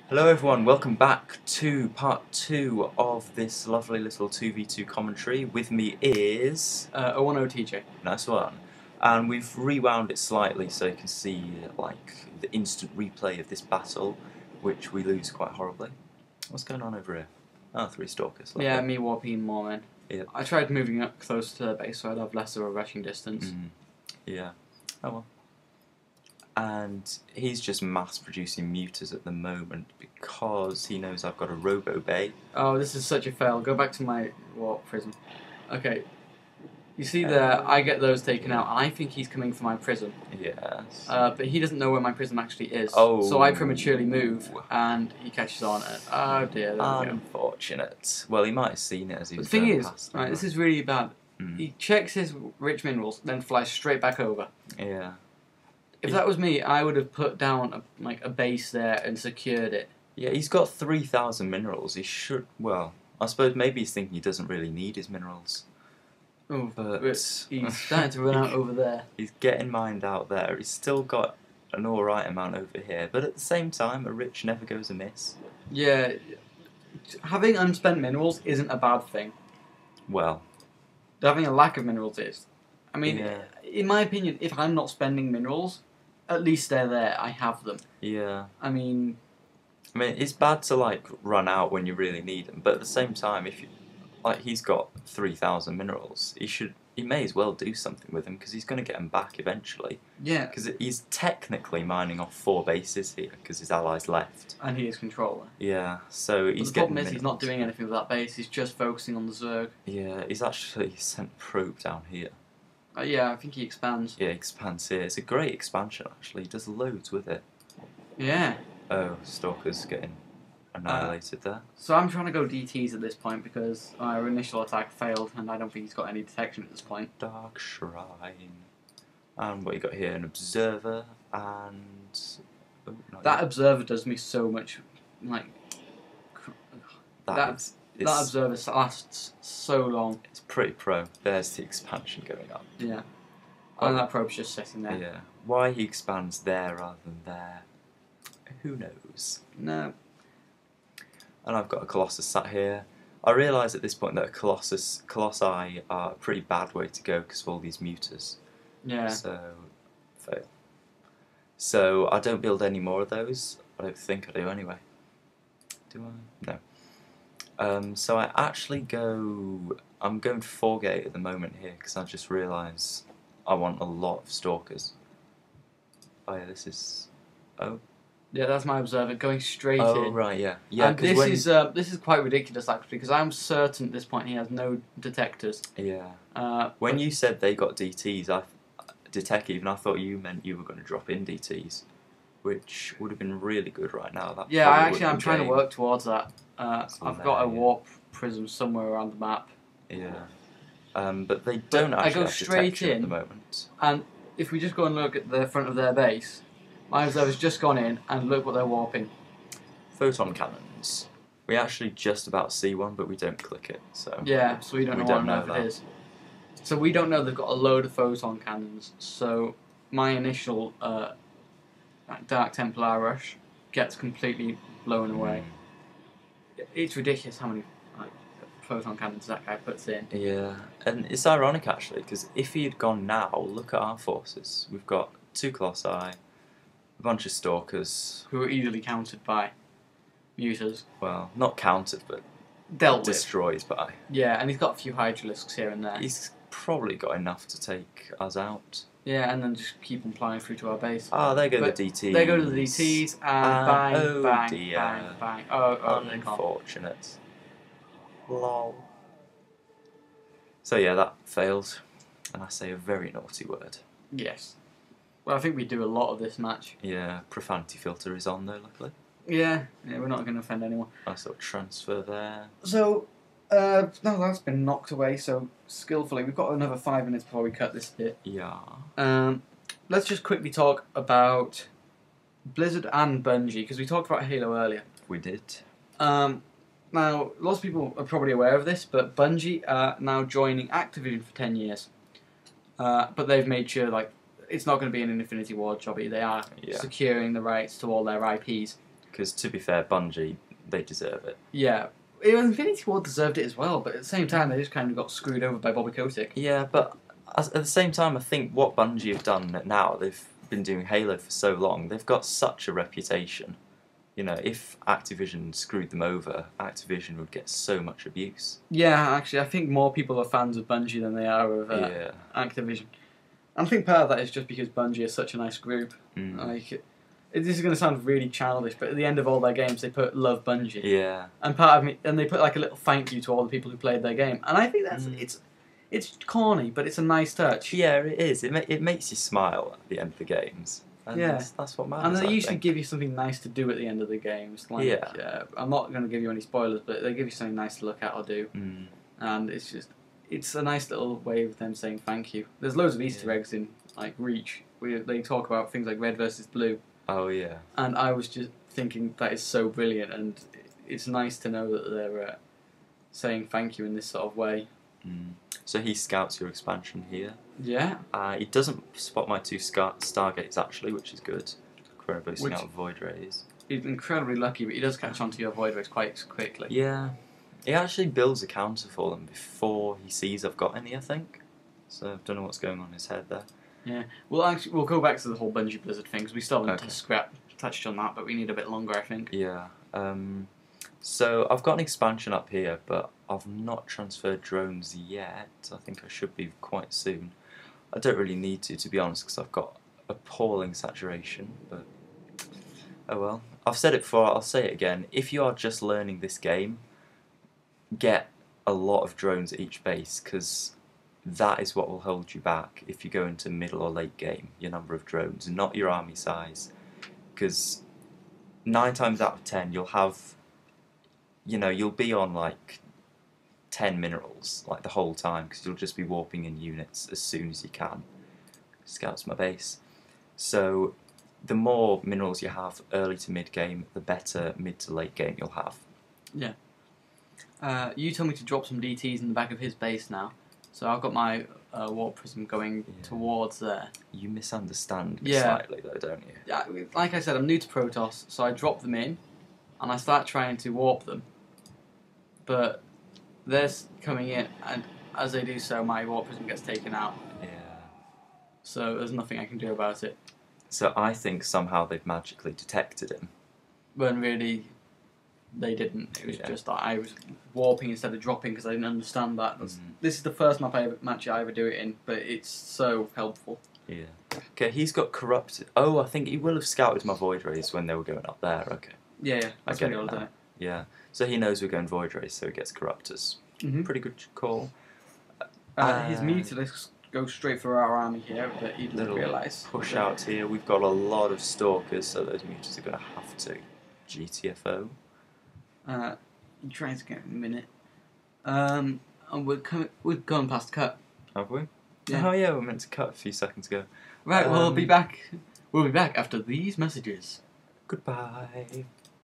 Hello everyone, welcome back to part 2 of this lovely little 2v2 commentary. With me is... 010TJ. Nice one. And we've rewound it slightly so you can see like the instant replay of this battle, which we lose quite horribly. What's going on over here? Oh, 3 stalkers. Lovely. Yeah, me warping more men. Yep. I tried moving up close to the base so I'd have less of a rushing distance. Yeah. Oh well. And he's just mass producing muters at the moment because he knows I've got a robo bay. Oh, this is such a fail. Go back to my warp prism. Okay. You see there, I get those taken out, and I think he's coming for my prism. Yes. But he doesn't know where my prism actually is. Oh. So I prematurely move, and he catches on it. Oh dear, there we go. Unfortunate. Well, he might have seen it as he was The thing going is, past. right, this is really bad. He checks his rich minerals, then flies straight back over. Yeah. If that was me, I would have put down a base there and secured it. Yeah, he's got 3,000 minerals. He should... Well, I suppose maybe he's thinking he doesn't really need his minerals. Oh, but he's starting to run out over there. He's getting mined out there. He's still got an alright amount over here. But at the same time, a rich never goes amiss. Yeah, having unspent minerals isn't a bad thing. Well. Having a lack of minerals is. I mean, yeah. In my opinion, if I'm not spending minerals, at least they're there. I have them. Yeah. I mean, it's bad to like run out when you really need them, but at the same time, if you like, he's got 3,000 minerals. He may as well do something with them because he's going to get them back eventually. Yeah. Because he's technically mining off 4 bases here because his allies left. And he is controller. Yeah. So he's the getting. problem is he's not doing anything with that base. He's just focusing on the Zerg. Yeah. He's actually sent probe down here. Yeah, I think he expands. Yeah, he expands here. It's a great expansion, actually. He does loads with it. Yeah. Oh, Stalker's getting annihilated there. So I'm trying to go DTs at this point because our initial attack failed and I don't think he's got any detection at this point. Dark Shrine. And what you got here? An Observer and... Oh, that Observer does me so much, like... That Observer lasts so long. It's pretty pro. There's the expansion going up. Yeah. And that probe's just sitting there. Yeah. Why he expands there rather than there, who knows? No. And I've got a Colossus sat here. I realise at this point that Colossi are a pretty bad way to go because of all these muters. Yeah. So, fail. So, I don't build any more of those. I don't think I do anyway. Do I? No. So I actually I'm going for 4-gate at the moment here because I just realised I want a lot of stalkers. Oh yeah, this is... Oh. Yeah, that's my Observer going straight in. Oh right, yeah. Yeah, and this is quite ridiculous actually because I'm certain at this point he has no detectors. Yeah. When you said they got DTs, I thought you meant you were going to drop in DTs, which would have been really good right now. Yeah, I'm trying to work towards that. I've got a warp prism somewhere around the map. Yeah. But they don't actually I go have straight detection in, at the moment. And if we just go and look at the front of their base, my Observer's just gone in and look what they're warping. Photon cannons. We actually just about see one, but we don't click it. So yeah, so we don't know what it is. So we don't know they've got a load of photon cannons. So my initial Dark Templar rush gets completely blown away. It's ridiculous how many photon cannons that guy puts in. Yeah, and it's ironic actually because if he had gone now, look at our forces. We've got 2 Colossi, a bunch of Stalkers who are easily countered by muters. Well, not countered, but destroyed by. Yeah, and he's got a few Hydralisks here and there. He's probably got enough to take us out. Yeah, and then just keep on flying through to our base. Oh, there go the DTs. There go the DTs, and oh bang, dear. bang, bang. Oh, unfortunate. Lol. So yeah, that failed, and I say a very naughty word. Yes. Well, I think we do a lot of this match. Yeah, profanity filter is on though, luckily. Yeah, we're not going to offend anyone. Nice little transfer there. So, no, that's been knocked away so skillfully. We've got another 5 minutes before we cut this bit. Yeah. Let's just quickly talk about Blizzard and Bungie, because we talked about Halo earlier. We did. Now, lots of people are probably aware of this, but Bungie are now joining Activision for 10 years. But they've made sure, like, it's not going to be an Infinity Ward jobby. They are securing the rights to all their IPs. Because to be fair, Bungie, they deserve it. Yeah. Infinity Ward deserved it as well, but at the same time, they just kind of got screwed over by Bobby Kotick. Yeah, but at the same time, I think what Bungie have done now, they've been doing Halo for so long, they've got such a reputation. You know, if Activision screwed them over, Activision would get so much abuse. Yeah, actually, I think more people are fans of Bungie than they are of Activision. And I think part of that is just because Bungie is such a nice group. Like, this is going to sound really childish, but at the end of all their games, they put "Love Bungie." Yeah. And part of me, and they put like a little thank you to all the people who played their game. And I think that's it's corny, but it's a nice touch. Yeah, it is. It makes you smile at the end of the games. And that's what matters. And they usually give you something nice to do at the end of the games. Like, I'm not going to give you any spoilers, but they give you something nice to look at or do. And it's a nice little way of them saying thank you. There's loads of Easter eggs in like Reach where they talk about things like red versus blue. Oh yeah. And I was just thinking that is so brilliant, and it's nice to know that they're saying thank you in this sort of way. So he scouts your expansion here. Yeah. He doesn't spot my 2 Stargates actually, which is good. We're boosting out Void Rays. He's incredibly lucky, but he does catch on to your Void Rays quite quickly. Yeah. He actually builds a counter for them before he sees I've got any, I think. So I don't know what's going on in his head there. Yeah. We'll go back to the whole Bungie Blizzard thing, because we still haven't touched on that, but we need a bit longer, I think. Yeah. So I've got an expansion up here, but I've not transferred drones yet. I think I should be quite soon. I don't really need to be honest, because I've got appalling saturation, but oh well. I've said it before, I'll say it again. If you are just learning this game, get a lot of drones at each base, because that is what will hold you back if you go into middle or late game, your number of drones, not your army size. Because 9 times out of 10 you'll have, you'll be on like 10 minerals like the whole time, because you'll just be warping in units as soon as you can. Scouts my base. So the more minerals you have early to mid game, the better mid to late game you'll have. Yeah. You told me to drop some DTs in the back of his base now, so I've got my warp prism going towards there. You misunderstand me slightly though, don't you? Yeah, like I said, I'm new to Protoss, so I drop them in, and I start trying to warp them. But they're coming in, and as they do so, my warp prism gets taken out. Yeah. So there's nothing I can do about it. So I think somehow they've magically detected him. When really, they didn't. It was just that I was warping instead of dropping because I didn't understand that. This is the first match I ever do it in, but it's so helpful. Yeah. Okay, he's got corrupted. Oh, I think he will have scouted my Void Rays when they were going up there. Okay. Yeah. That's I get it now. Yeah. So he knows we're going Void Rays, so he gets Corruptors. Pretty good call. His Mutalisks go straight for our army here, but he doesn't realise. Push out here. We've got a lot of Stalkers, so those Mutants are going to have to GTFO. Trying to get a minute. And we've gone past cut. Have we? Yeah. Oh yeah, we meant to cut a few seconds ago. Right, we'll be back. We'll be back after these messages. Goodbye.